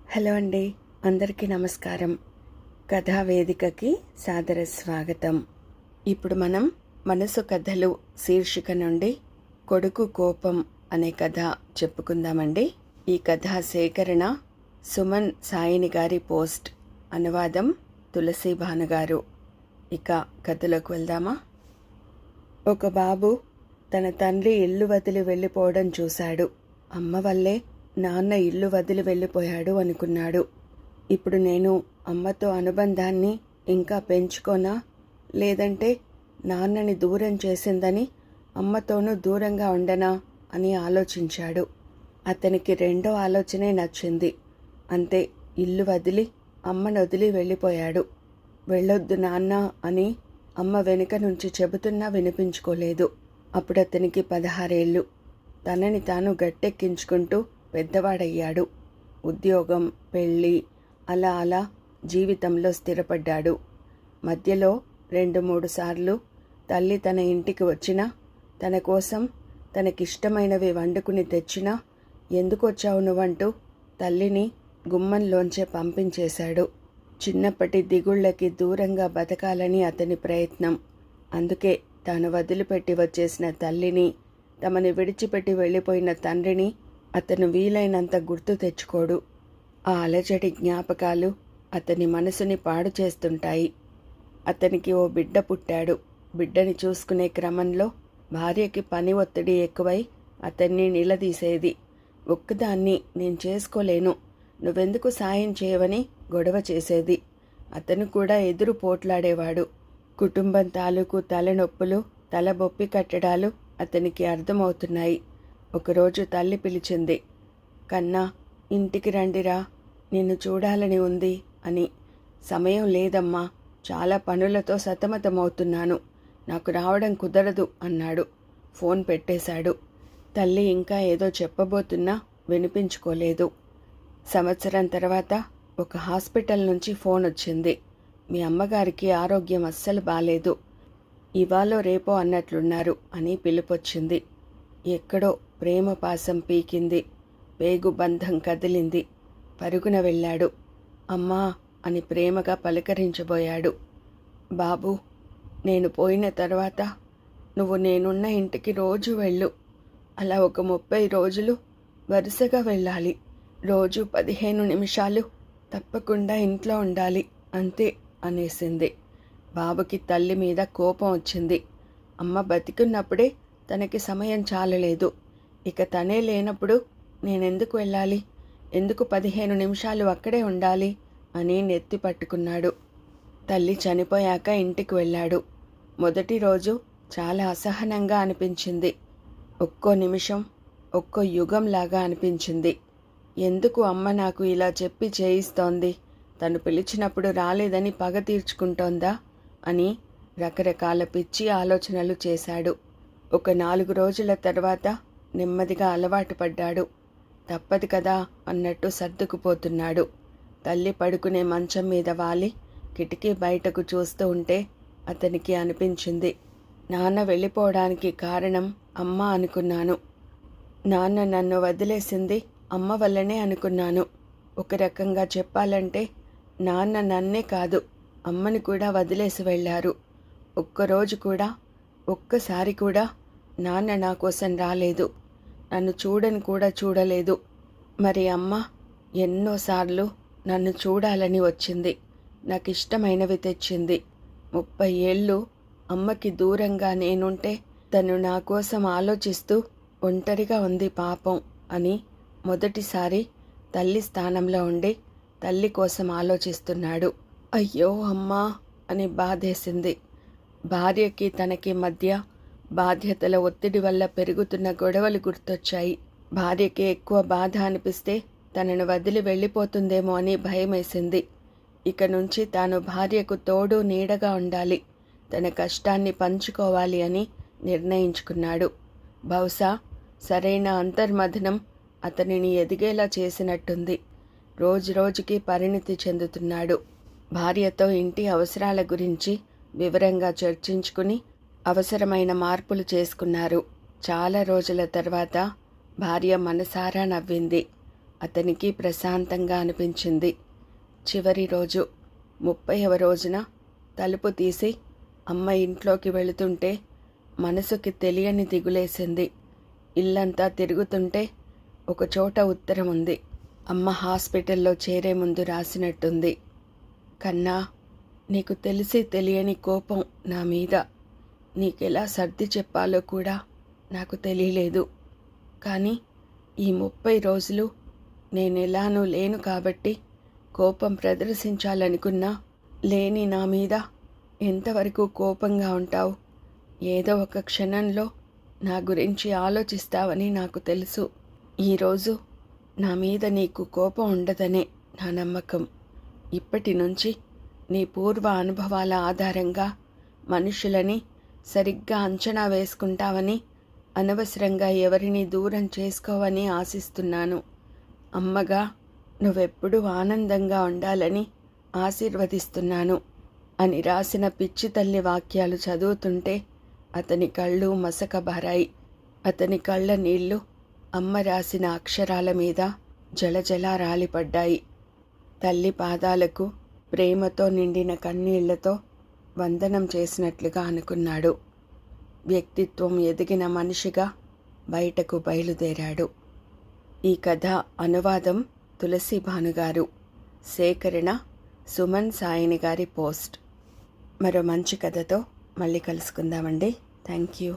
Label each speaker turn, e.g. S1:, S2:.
S1: Hello అండి, అందరికీ నమస్కారం. కథా వేదికకి సాదర స్వాగతం. ఇప్పుడు మనం మనసు కథలు శీర్షిక నుండి కొడుకు కోపం అనే కథ చెప్పుకుందామండి. ఈ కథా సేకరణ సుమన్ సాయిని గారి పోస్ట్, అనువాదం తులసి భానుగారు. ఇక కథలోకి వెళ్దామా? ఒక బాబు తన తండ్రి ఇల్లు వదిలి వెళ్ళిపోవడం చూశాడు. అమ్మ వల్లే నాన్న ఇల్లు వదిలి వెళ్ళిపోయాడు అనుకున్నాడు. ఇప్పుడు నేను అమ్మతో అనుబంధాన్ని ఇంకా పెంచుకోనా, లేదంటే నాన్నని దూరం చేసిందని అమ్మతోనూ దూరంగా ఉండనా అని ఆలోచించాడు. అతనికి రెండో ఆలోచనే నచ్చింది. అంతే, ఇల్లు వదిలి అమ్మను వదిలి వెళ్ళిపోయాడు. వెళ్ళొద్దు నాన్న అని అమ్మ వెనుక నుంచి చెబుతున్నా వినిపించుకోలేదు. అప్పుడు అతనికి 16 ఏళ్ళు. తనని తాను గట్టెక్కించుకుంటూ పెద్దవాడయ్యాడు. ఉద్యోగం, పెళ్ళి, అలా అలా జీవితంలో స్థిరపడ్డాడు. మధ్యలో 2-3 సార్లు తల్లి తన ఇంటికి వచ్చినా, తన కోసం తనకిష్టమైనవి వండుకుని తెచ్చినా ఎందుకు వచ్చావు నువ్వంటూ తల్లిని గుమ్మంలోంచే పంపించేశాడు. చిన్నప్పటి దిగుళ్ళకి దూరంగా బతకాలని అతని ప్రయత్నం. అందుకే తాను వదిలిపెట్టి వచ్చేసిన తల్లిని, తమని విడిచిపెట్టి వెళ్ళిపోయిన తండ్రిని అతను వీలైనంత గుర్తు తెచ్చుకోడు. ఆ అలజడి జ్ఞాపకాలు అతని మనసుని పాడు చేస్తుంటాయి. అతనికి ఓ బిడ్డ పుట్టాడు. బిడ్డని చూసుకునే క్రమంలో భార్యకి పని ఒత్తిడి ఎక్కువై అతన్ని నిలదీసేది. ఒక్కదాన్ని నేను చేసుకోలేను, నువ్వెందుకు సాయం చేయవని గొడవ చేసేది. అతను కూడా ఎదురు పోట్లాడేవాడు. కుటుంబం తాలూకు తలనొప్పులు, తలబొప్పి కట్టడాలు అతనికి అర్థమవుతున్నాయి. ఒకరోజు తల్లి పిలిచింది. కన్నా, ఇంటికి రండిరా, నిన్ను చూడాలని ఉంది అని. సమయం లేదమ్మా, చాలా పనులతో సతమతమవుతున్నాను, నాకు రావడం కుదరదు అన్నాడు. ఫోన్ పెట్టేశాడు. తల్లి ఇంకా ఏదో చెప్పబోతున్నా వినిపించుకోలేదు. సంవత్సరం తర్వాత ఒక హాస్పిటల్ నుంచి ఫోన్ వచ్చింది. మీ అమ్మగారికి ఆరోగ్యం అస్సలు బాలేదు, ఇవాళో రేపో అన్నట్లున్నారు అని పిలుపొచ్చింది. ఎక్కడో ప్రేమ పాసం పీకింది. పేగు బంధం కదిలింది. పరుగున వెళ్ళాడు. అమ్మా అని ప్రేమగా పలకరించబోయాడు. బాబు, నేను పోయిన తర్వాత నువ్వు నేనున్న ఇంటికి రోజు వెళ్ళు. అలా ఒక 30 రోజులు వరుసగా వెళ్ళాలి. రోజు 15 నిమిషాలు తప్పకుండా ఇంట్లో ఉండాలి, అంతే అనేసింది. బాబుకి తల్లి మీద కోపం వచ్చింది. అమ్మ బతికున్నప్పుడే తనకి సమయం చాలలేదు, ఇక తనే లేనప్పుడు నేనెందుకు వెళ్ళాలి, ఎందుకు 15 నిమిషాలు అక్కడే ఉండాలి అని నెత్తి పట్టుకున్నాడు. తల్లి చనిపోయాక ఇంటికి వెళ్ళాడు. మొదటి రోజు చాలా అసహనంగా అనిపించింది. ఒక్కో నిమిషం ఒక్కో యుగంలాగా అనిపించింది. ఎందుకు అమ్మ నాకు ఇలా చెప్పి చేయిస్తోంది, తను పిలిచినప్పుడు రాలేదని పగ తీర్చుకుంటోందా అని రకరకాల పిచ్చి ఆలోచనలు చేశాడు. ఒక 4 రోజుల తర్వాత నెమ్మదిగా అలవాటు పడ్డాడు. తప్పదు కదా అన్నట్టు సర్దుకుపోతున్నాడు. తల్లి పడుకునే మంచం మీద వాలి కిటికీ బయటకు చూస్తూ ఉంటే అతనికి అనిపించింది, నాన్న వెళ్ళిపోవడానికి కారణం అమ్మ అనుకున్నాను. నాన్న నన్ను వదిలేసింది అమ్మ వల్లనే అనుకున్నాను. ఒక రకంగా చెప్పాలంటే నాన్న నన్నే కాదు, అమ్మని కూడా వదిలేసి వెళ్ళారు. ఒక్కరోజు కూడా, ఒక్కసారి కూడా నాన్న నా కోసం రాలేదు. నన్ను చూడని కూడా చూడలేదు. మరి అమ్మ ఎన్నోసార్లు నన్ను చూడాలని వచ్చింది. నాకు ఇష్టమైనవి తెచ్చింది. 30 ఏళ్ళు అమ్మకి దూరంగా నేనుంటే తను నా కోసం ఆలోచిస్తూ ఒంటరిగా ఉంది పాపం అని మొదటిసారి తల్లి స్థానంలో ఉండి తల్లి కోసం ఆలోచిస్తున్నాడు. అయ్యో అమ్మా అని బాధేసింది. భార్యకి తనకి మధ్య బాధ్యతల ఒత్తిడి వల్ల పెరుగుతున్న గొడవలు గుర్తొచ్చాయి. భార్యకి ఎక్కువ బాధ అనిపిస్తే తనను వదిలి వెళ్ళిపోతుందేమో అని భయమేసింది. ఇక నుంచి తాను భార్యకు తోడు నీడగా ఉండాలి, తన కష్టాన్ని పంచుకోవాలి అని నిర్ణయించుకున్నాడు. బహుశా సరైన అంతర్మథనం అతనిని ఎదిగేలా చేసినట్టుంది. రోజురోజుకి పరిణితి చెందుతున్నాడు. భార్యతో ఇంటి అవసరాల గురించి వివరంగా చర్చించుకుని అవసరమైన మార్పులు చేసుకున్నారు. చాలా రోజుల తర్వాత భార్య మనసారా నవ్వింది. అతనికి ప్రశాంతంగా అనిపించింది. చివరి రోజు 30వ రోజున తలుపు తీసి అమ్మ ఇంట్లోకి వెళుతుంటే మనసుకి తెలియని దిగులేసింది. ఇల్లంతా తిరుగుతుంటే ఒకచోట ఉత్తరం ఉంది. అమ్మ హాస్పిటల్లో చేరే ముందు రాసినట్టుంది. కన్నా, నీకు తెలిసి తెలియని కోపం నా మీద. నీకెలా సర్ది చెప్పాలో కూడా నాకు తెలియలేదు. కానీ ఈ 30 రోజులు నేనెలానూ లేను కాబట్టి కోపం ప్రదర్శించాలనుకున్నా లేని నా మీద ఎంతవరకు కోపంగా ఉంటావు? ఏదో ఒక క్షణంలో నా గురించి ఆలోచిస్తావని నాకు తెలుసు. ఈరోజు నా మీద నీకు కోపం ఉండదనే నా నమ్మకం. ఇప్పటి నుంచి నీ పూర్వ అనుభవాల ఆధారంగా మనుషులని సరిగ్గా అంచనా వేసుకుంటావని, అనవసరంగా ఎవరిని దూరం చేసుకోవని ఆశిస్తున్నాను. అమ్మగా నువ్వెప్పుడూ ఆనందంగా ఉండాలని ఆశీర్వదిస్తున్నాను అని రాసిన పిచ్చి తల్లి వాక్యాలు చదువుతుంటే అతని కళ్ళు మసకబారాయి. అతని కళ్ళ నీళ్లు అమ్మ రాసిన అక్షరాల మీద జలజలా రాలిపడ్డాయి. తల్లి పాదాలకు ప్రేమతో నిండిన కన్నీళ్లతో వందనం చేసినట్లుగా అనుకున్నాడు. వ్యక్తిత్వం ఎదిగిన మనిషిగా బయటకు బయలుదేరాడు. ఈ కథ అనువాదం తులసి భానుగారు, సేకరణ సుమన్ సాయిని గారి పోస్ట్. మరో మంచి కథతో మళ్ళీ కలుసుకుందామండి. Thank you.